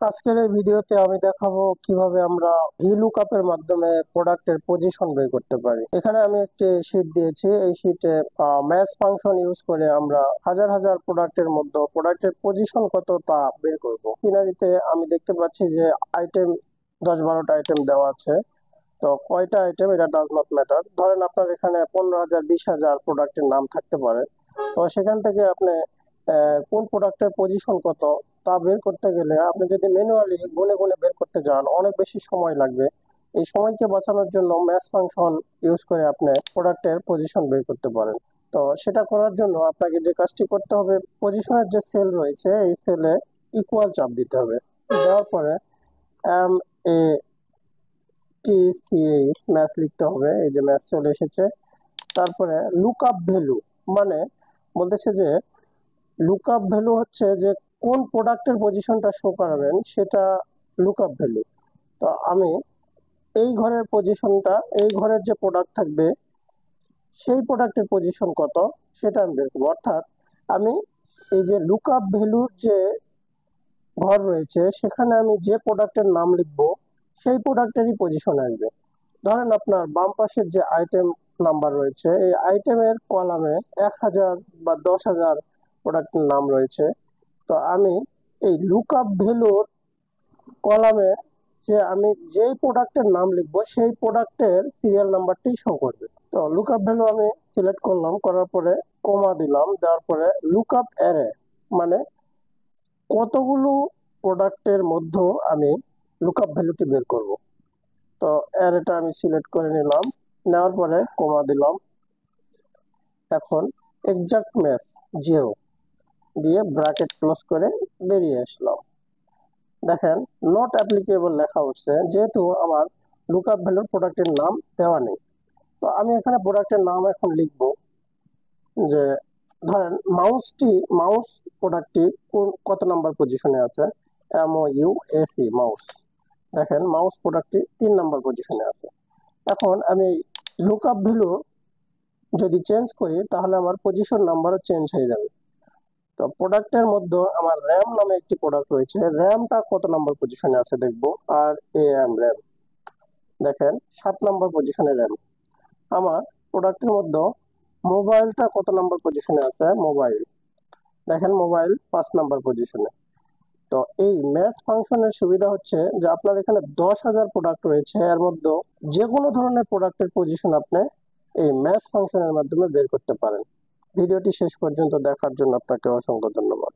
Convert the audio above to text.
আজকের এই ভিডিওতে আমি দেখাবো কিভাবে আমরা VLOOKUP এর মাধ্যমে প্রোডাক্টের পজিশন বের করতে পারি। এখানে আমি একটি শীট দিয়েছি। এই শীটে ম্যাচ ফাংশন ইউজ করে আমরা হাজার হাজার প্রোডাক্টের মধ্যে প্রোডাক্টের পজিশন কত তা বের করব। সিনারিতে আমি দেখতে পাচ্ছি যে আইটেম 10-12টা আইটেম দেওয়া আছে। তো কয়টা আইটেম এটা ডাজ নট ম্যাটার। ধরেন আপনার এখানে 15,000 20,000 প্রোডাক্টের নাম থাকতে পারে। তো সেখান থেকে আপনি কোন প্রোডাক্টের পজিশন কত তা বের করতে গেলে আপনি যদি ম্যানুয়ালি গুনে গুনে বের করতে যান অনেক বেশি সময় লাগবে। এই সময়কে বাঁচানোর জন্য ম্যাচ ফাংশন ইউজ করে আপনি প্রোডাক্টের পজিশন বের করতে পারেন। তো সেটা করার জন্য আপনাকে যে কাজটি করতে হবে, পজিশনের যে সেল রয়েছে এই সেলে ইকুয়াল চাপ দিতে হবে। দেওয়ার পরে M A T C H match লিখতে হবে। এই যে ম্যাচ চলে এসেছে। তারপরে লুকআপ ভ্যালু মানে বলতেছে যে লুকআপ ভ্যালু হচ্ছে যে কোন প্রোডাক্টের পজিশনটা শো করাবেন সেটা লুকআপ ভ্যালু। তো আমি এই ঘরের পজিশনটা, এই ঘরের যে প্রোডাক্ট থাকবে সেই প্রোডাক্টের পজিশন কত সেটা আমি বের করবো। অর্থাৎ আমি এই যে লুকআপ ভ্যালুর যে ঘর রয়েছে সেখানে আমি যে প্রোডাক্টের নাম লিখবো সেই প্রোডাক্টেরই পজিশন আসবে। ধরেন আপনার বাম পাশের যে আইটেম নাম্বার রয়েছে এই আইটেমের কলামে 1,000 বা 10,000 প্রোডাক্টের নাম রয়েছে। তো আমি এই লুকআপ ভ্যালুর কলামে যে আমি যেই প্রোডাক্টের নাম লিখবো সেই প্রোডাক্টের সিরিয়াল নাম্বারটি শো করবে। তো লুকআপ ভ্যালু আমি সিলেক্ট করলাম, করার পরে কমা দিলাম, দেওয়ার পরে লুকআপ অ্যারে মানে কতগুলো প্রোডাক্টের মধ্যে আমি লুকআপ ভ্যালুটি বের করব। তো অ্যারেটা আমি সিলেক্ট করে নিলাম, নেওয়ার পরে কমা দিলাম। এখন এক্সাক্ট ম্যাচ 0 দিয়ে ব্র্যাকেট ক্লোজ করে বেরিয়ে আসলাম। দেখেন নট অ্যাপ্লিকেবল লেখা উঠছে, যেহেতু আমার লুকআপ ভ্যালুর প্রোডাক্টের নাম দেওয়া নেই। তো আমি এখানে প্রোডাক্টের নাম এখন লিখব যে ধরেন মাউস প্রোডাক্টটি কত নাম্বার পজিশনে আছে। MOUSE mouse. দেখেন মাউস প্রোডাক্টটি 3 নাম্বার পজিশনে আছে। এখন আমি লুকআপ ভ্যালু যদি চেঞ্জ করি তাহলে আমার পজিশন নাম্বারও চেঞ্জ হয়ে যাবে। তো প্রোডাক্টের মধ্যে আমার র্যাম নামে একটি প্রোডাক্ট রয়েছে, র্যামটা কত নাম্বার পজিশনে আছে দেখবো। আর RAM র্যাম, দেখেন 7 নাম্বার পজিশনে র্যাম। আমার প্রোডাক্টের মধ্যে মোবাইলটা কত নাম্বার পজিশনে আছে, মোবাইল, দেখেন মোবাইল 5 নাম্বার পজিশনে। তো এই ম্যাচ ফাংশনের সুবিধা হচ্ছে যে আপনার এখানে 10,000 প্রোডাক্ট রয়েছে, এর মধ্যে যে কোনো ধরনের প্রোডাক্টের পজিশন আপনি এই ম্যাচ ফাংশনের মাধ্যমে বের করতে পারেন। ভিডিওটি শেষ পর্যন্ত দেখার জন্য আপনাকে অসংখ্য ধন্যবাদ।